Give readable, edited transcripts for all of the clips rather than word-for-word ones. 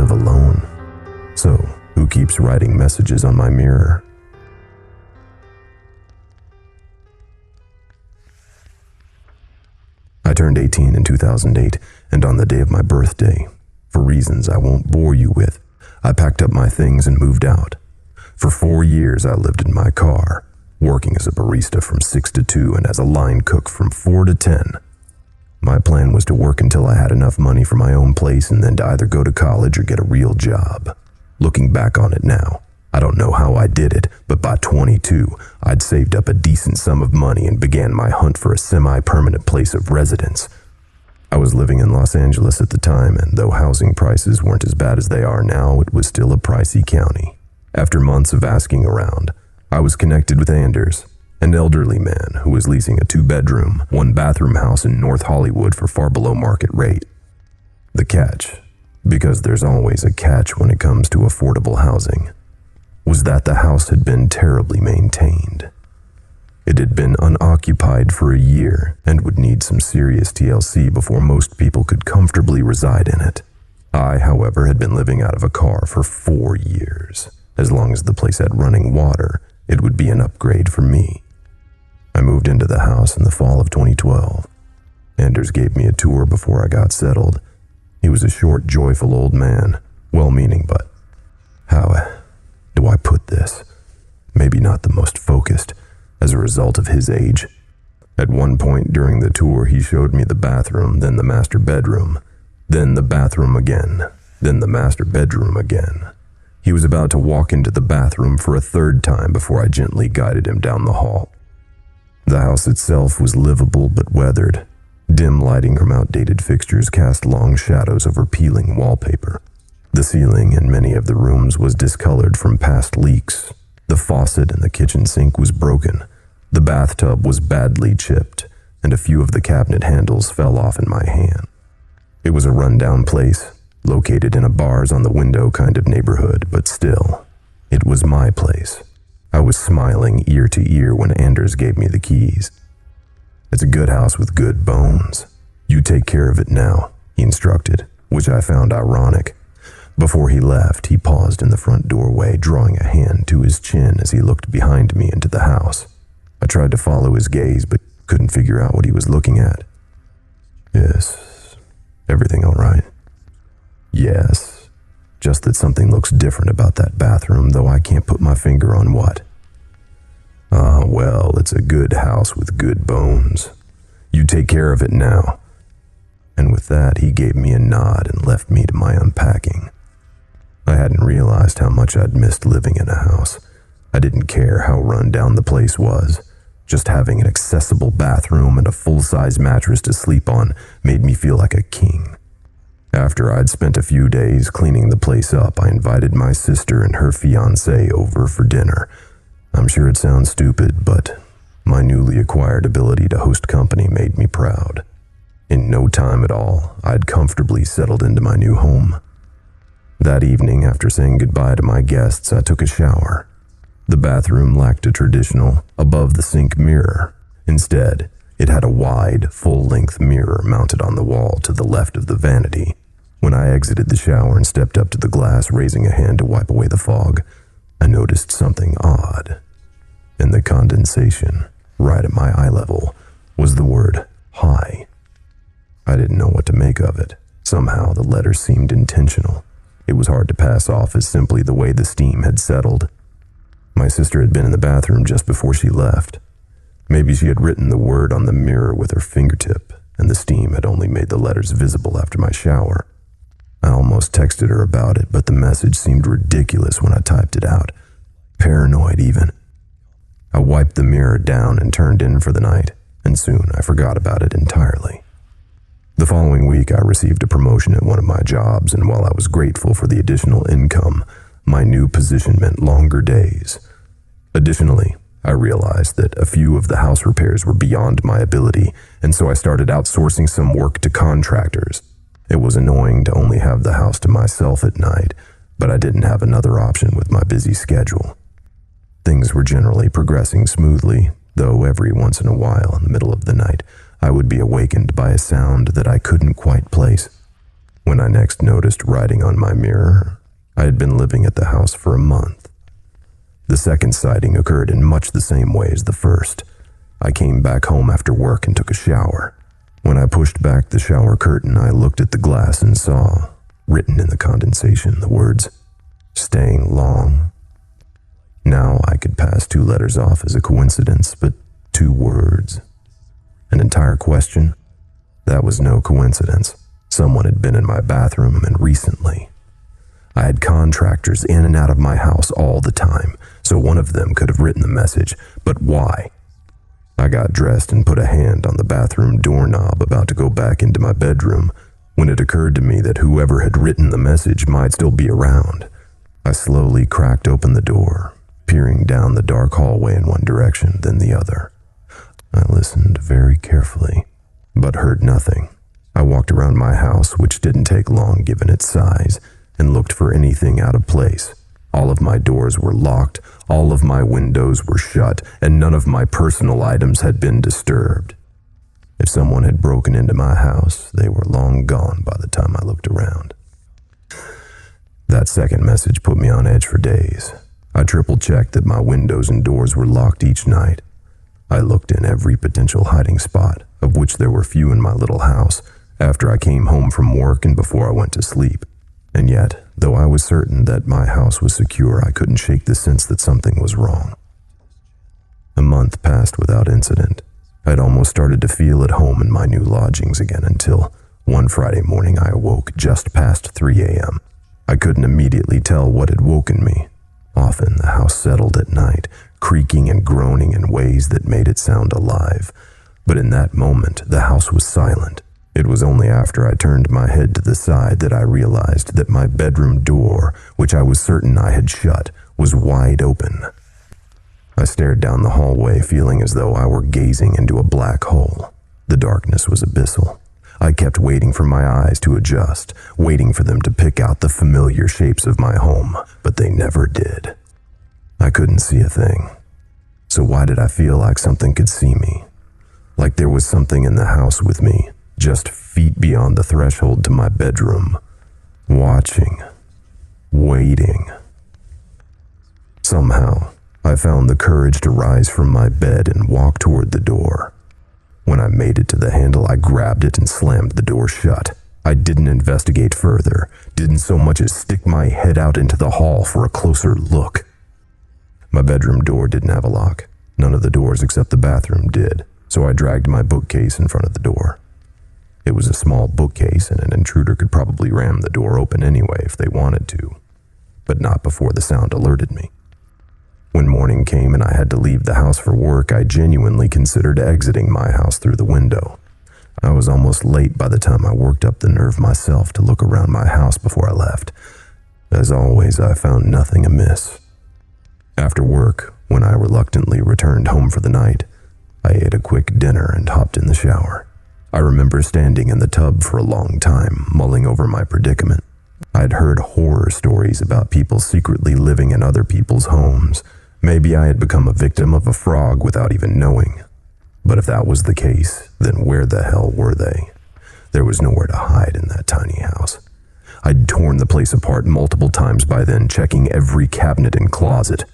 of alone. So, who keeps writing messages on my mirror? I turned 18 in 2008, and on the day of my birthday, for reasons I won't bore you with, I packed up my things and moved out. For 4 years, I lived in my car, working as a barista from 6 to 2 and as a line cook from 4 to 10. My plan was to work until I had enough money for my own place and then to either go to college or get a real job. Looking back on it now, I don't know how I did it, but by 22, I'd saved up a decent sum of money and began my hunt for a semi-permanent place of residence. I was living in Los Angeles at the time, and though housing prices weren't as bad as they are now, it was still a pricey county. After months of asking around, I was connected with Anders, an elderly man who was leasing a 2-bedroom, 1-bathroom house in North Hollywood for far below market rate. The catch, because there's always a catch when it comes to affordable housing, was that the house had been terribly maintained. It had been unoccupied for a year and would need some serious TLC before most people could comfortably reside in it. I, however, had been living out of a car for 4 years. As long as the place had running water, it would be an upgrade for me. I moved into the house in the fall of 2012. Anders gave me a tour before I got settled. He was a short, joyful old man, well-meaning, but how do I put this? Maybe not the most focused, as a result of his age. At one point during the tour, he showed me the bathroom, then the master bedroom, then the bathroom again, then the master bedroom again. He was about to walk into the bathroom for a 3rd time before I gently guided him down the hall. The house itself was livable but weathered. Dim lighting from outdated fixtures cast long shadows over peeling wallpaper. The ceiling in many of the rooms was discolored from past leaks. The faucet in the kitchen sink was broken. The bathtub was badly chipped, and a few of the cabinet handles fell off in my hand. It was a rundown place, located in a bars on the window kind of neighborhood, but still, it was my place. I was smiling ear to ear when Anders gave me the keys. It's a good house with good bones. You take care of it now, he instructed, which I found ironic. Before he left, he paused in the front doorway, drawing a hand to his chin as he looked behind me into the house. I tried to follow his gaze, but couldn't figure out what he was looking at. Is everything all right? Yes, just that something looks different about that bathroom, though I can't put my finger on what. Well, it's a good house with good bones. You take care of it now. And with that, he gave me a nod and left me to my unpacking. I hadn't realized how much I'd missed living in a house. I didn't care how run down the place was. Just having an accessible bathroom and a full-size mattress to sleep on made me feel like a king. After I'd spent a few days cleaning the place up, I invited my sister and her fiancé over for dinner. I'm sure it sounds stupid, but my newly acquired ability to host company made me proud. In no time at all, I'd comfortably settled into my new home. That evening, after saying goodbye to my guests, I took a shower. The bathroom lacked a traditional, above-the-sink mirror. Instead, it had a wide, full-length mirror mounted on the wall to the left of the vanity. When I exited the shower and stepped up to the glass, raising a hand to wipe away the fog, I noticed something odd. In the condensation, right at my eye level, was the word "hi." I didn't know what to make of it. Somehow, the letter seemed intentional. It was hard to pass off as simply the way the steam had settled. My sister had been in the bathroom just before she left. Maybe she had written the word on the mirror with her fingertip, and the steam had only made the letters visible after my shower. I almost texted her about it, but the message seemed ridiculous when I typed it out. Paranoid, even. I wiped the mirror down and turned in for the night, and soon I forgot about it entirely. The following week, I received a promotion at one of my jobs, and while I was grateful for the additional income, my new position meant longer days. Additionally, I realized that a few of the house repairs were beyond my ability, and so I started outsourcing some work to contractors. It was annoying to only have the house to myself at night, but I didn't have another option with my busy schedule. Things were generally progressing smoothly, though every once in a while, in the middle of the night, I would be awakened by a sound that I couldn't quite place. When I next noticed writing on my mirror, I had been living at the house for a month. The second sighting occurred in much the same way as the first. I came back home after work and took a shower. When I pushed back the shower curtain, I looked at the glass and saw, written in the condensation, the words, "Staying long." Now I could pass 2 letters off as a coincidence, but 2 words, an entire question? That was no coincidence. Someone had been in my bathroom, and recently. I had contractors in and out of my house all the time, so one of them could have written the message, but why? I got dressed and put a hand on the bathroom doorknob, about to go back into my bedroom, when it occurred to me that whoever had written the message might still be around. I slowly cracked open the door, peering down the dark hallway in one direction, then the other. I listened very carefully, but heard nothing. I walked around my house, which didn't take long given its size, and looked for anything out of place. All of my doors were locked, all of my windows were shut, and none of my personal items had been disturbed. If someone had broken into my house, they were long gone by the time I looked around. That second message put me on edge for days. I triple-checked that my windows and doors were locked each night. I looked in every potential hiding spot, of which there were few in my little house, after I came home from work and before I went to sleep. And yet, though I was certain that my house was secure, I couldn't shake the sense that something was wrong. A month passed without incident. I'd almost started to feel at home in my new lodgings again until one Friday morning I awoke just past 3 a.m. I couldn't immediately tell what had woken me. Often the house settled at night, creaking and groaning in ways that made it sound alive. But in that moment, the house was silent. It was only after I turned my head to the side that I realized that my bedroom door, which I was certain I had shut, was wide open. I stared down the hallway, feeling as though I were gazing into a black hole. The darkness was abyssal. I kept waiting for my eyes to adjust, waiting for them to pick out the familiar shapes of my home, but they never did. I couldn't see a thing. So why did I feel like something could see me? Like there was something in the house with me, just feet beyond the threshold to my bedroom, watching, waiting. Somehow, I found the courage to rise from my bed and walk toward the door. When I made it to the handle, I grabbed it and slammed the door shut. I didn't investigate further, didn't so much as stick my head out into the hall for a closer look. My bedroom door didn't have a lock. None of the doors except the bathroom did, so I dragged my bookcase in front of the door. It was a small bookcase, and an intruder could probably ram the door open anyway if they wanted to, but not before the sound alerted me. When morning came and I had to leave the house for work, I genuinely considered exiting my house through the window. I was almost late by the time I worked up the nerve myself to look around my house before I left. As always, I found nothing amiss. After work, when I reluctantly returned home for the night, I ate a quick dinner and hopped in the shower. I remember standing in the tub for a long time, mulling over my predicament. I'd heard horror stories about people secretly living in other people's homes. Maybe I had become a victim of a frog without even knowing. But if that was the case, then where the hell were they? There was nowhere to hide in that tiny house. I'd torn the place apart multiple times by then, checking every cabinet and closet.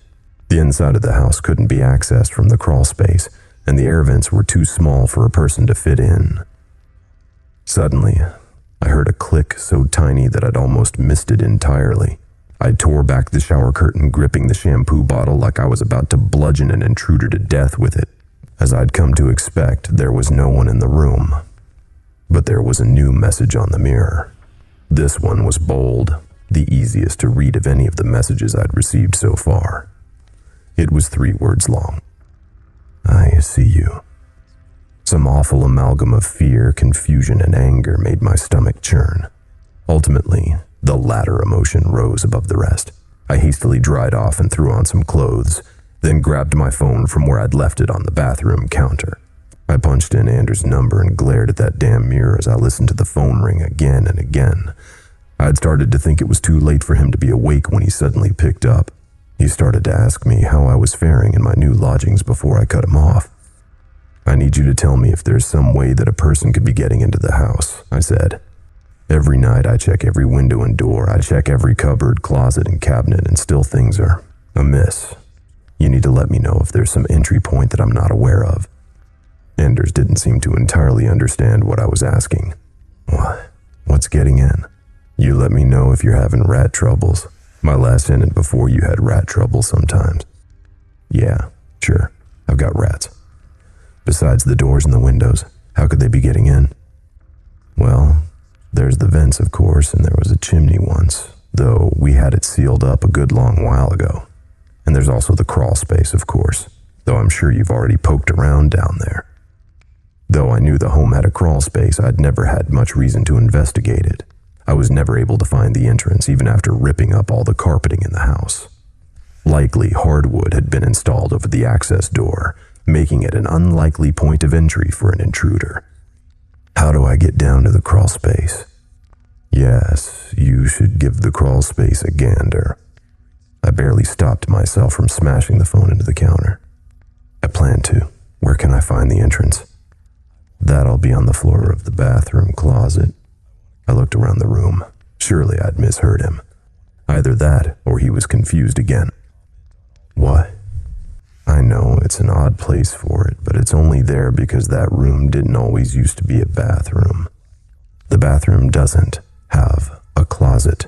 The inside of the house couldn't be accessed from the crawl space, and the air vents were too small for a person to fit in. Suddenly, I heard a click so tiny that I'd almost missed it entirely. I tore back the shower curtain, gripping the shampoo bottle like I was about to bludgeon an intruder to death with it. As I'd come to expect, there was no one in the room. But there was a new message on the mirror. This one was bold, the easiest to read of any of the messages I'd received so far. It was 3 words long. I see you. Some awful amalgam of fear, confusion, and anger made my stomach churn. Ultimately, the latter emotion rose above the rest. I hastily dried off and threw on some clothes, then grabbed my phone from where I'd left it on the bathroom counter. I punched in Anders' number and glared at that damn mirror as I listened to the phone ring again and again. I'd started to think it was too late for him to be awake when he suddenly picked up. He started to ask me how I was faring in my new lodgings before I cut him off. "I need you to tell me if there's some way that a person could be getting into the house," I said. Every night I check every window and door. I check every cupboard, closet, and cabinet, and still things are amiss. You need to let me know if there's some entry point that I'm not aware of. Anders didn't seem to entirely understand what I was asking. What? What's getting in? You let me know if you're having rat troubles. My last tenant before you had rat trouble sometimes. Yeah, sure. I've got rats. Besides the doors and the windows, how could they be getting in? Well, there's the vents, of course, and there was a chimney once, though we had it sealed up a good long while ago. And there's also the crawl space, of course, though I'm sure you've already poked around down there. Though I knew the home had a crawl space, I'd never had much reason to investigate it. I was never able to find the entrance, even after ripping up all the carpeting in the house. Likely, hardwood had been installed over the access door, making it an unlikely point of entry for an intruder. How do I get down to the crawl space? Yes, you should give the crawl space a gander. I barely stopped myself from smashing the phone into the counter. I plan to. Where can I find the entrance? That'll be on the floor of the bathroom closet. I looked around the room. Surely I'd misheard him. Either that, or he was confused again. What? I know it's an odd place for it, but it's only there because that room didn't always used to be a bathroom. The bathroom doesn't have a closet.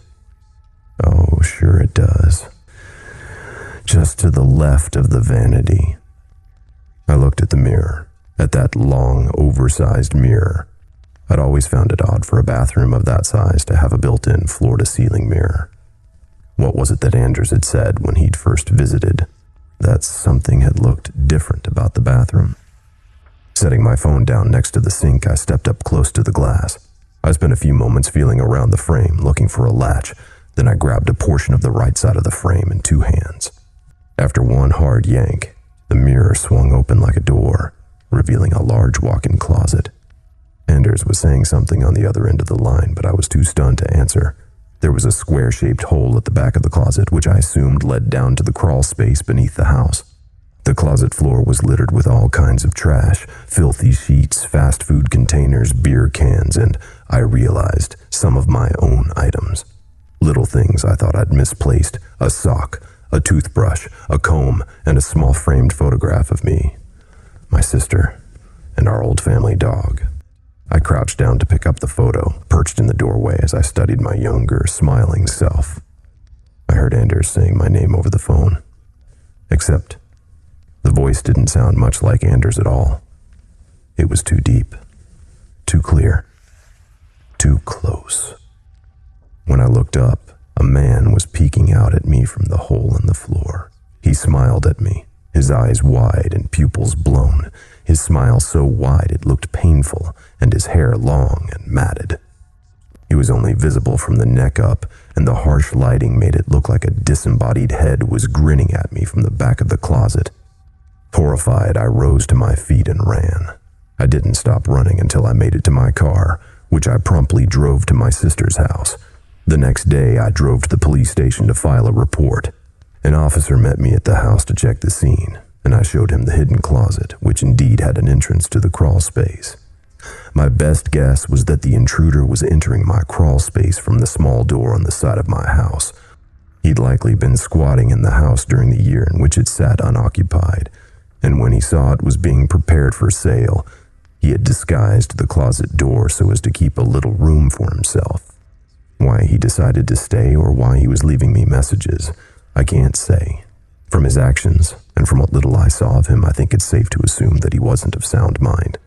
Oh, sure it does. Just to the left of the vanity. I looked at the mirror, at that long, oversized mirror. I'd always found it odd for a bathroom of that size to have a built-in floor-to-ceiling mirror. What was it that Anders had said when he'd first visited? That something had looked different about the bathroom. Setting my phone down next to the sink, I stepped up close to the glass. I spent a few moments feeling around the frame, looking for a latch. Then I grabbed a portion of the right side of the frame in 2 hands. After one hard yank, the mirror swung open like a door, revealing a large walk-in closet. Anders was saying something on the other end of the line, but I was too stunned to answer. There was a square-shaped hole at the back of the closet, which I assumed led down to the crawl space beneath the house. The closet floor was littered with all kinds of trash, filthy sheets, fast food containers, beer cans, and, I realized, some of my own items. Little things I thought I'd misplaced: a sock, a toothbrush, a comb, and a small framed photograph of me, my sister, and our old family dog. I crouched down to pick up the photo, perched in the doorway as I studied my younger, smiling self. I heard Anders saying my name over the phone. Except, the voice didn't sound much like Anders at all. It was too deep, too clear, too close. When I looked up, a man was peeking out at me from the hole in the floor. He smiled at me, his eyes wide and pupils blown, his smile so wide it looked painful, and his hair long and matted. He was only visible from the neck up, and the harsh lighting made it look like a disembodied head was grinning at me from the back of the closet. Horrified, I rose to my feet and ran. I didn't stop running until I made it to my car, which I promptly drove to my sister's house. The next day, I drove to the police station to file a report. An officer met me at the house to check the scene, and I showed him the hidden closet, which indeed had an entrance to the crawl space. My best guess was that the intruder was entering my crawl space from the small door on the side of my house. He'd likely been squatting in the house during the year in which it sat unoccupied, and when he saw it was being prepared for sale, he had disguised the closet door so as to keep a little room for himself. Why he decided to stay or why he was leaving me messages, I can't say. From his actions, and from what little I saw of him, I think it's safe to assume that he wasn't of sound mind.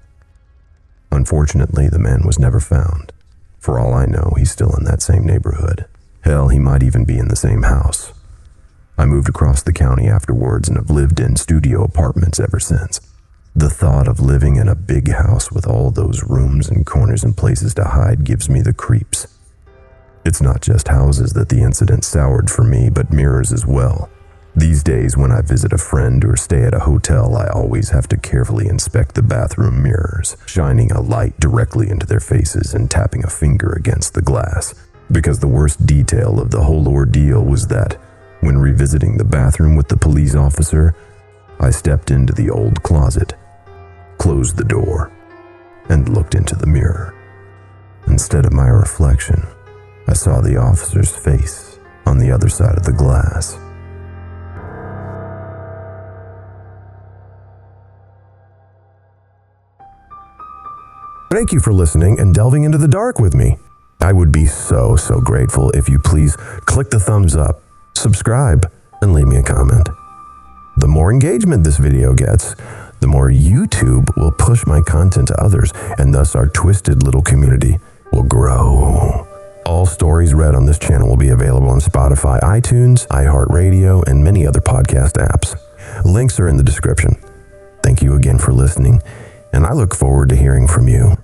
Unfortunately, the man was never found. For all I know, he's still in that same neighborhood. Hell, he might even be in the same house. I moved across the county afterwards and have lived in studio apartments ever since. The thought of living in a big house with all those rooms and corners and places to hide gives me the creeps. It's not just houses that the incident soured for me, but mirrors as well. These days, when I visit a friend or stay at a hotel, I always have to carefully inspect the bathroom mirrors, shining a light directly into their faces and tapping a finger against the glass. Because the worst detail of the whole ordeal was that, when revisiting the bathroom with the police officer, I stepped into the old closet, closed the door, and looked into the mirror. And Instead of my reflection, I saw the officer's face on the other side of the glass. Thank you for listening and delving into the dark with me. I would be so grateful if you please click the thumbs up, subscribe, and leave me a comment. The more engagement this video gets, the more YouTube will push my content to others, and thus our twisted little community will grow. All stories read on this channel will be available on Spotify, iTunes, iHeartRadio, and many other podcast apps. Links are in the description. Thank you again for listening, and I look forward to hearing from you.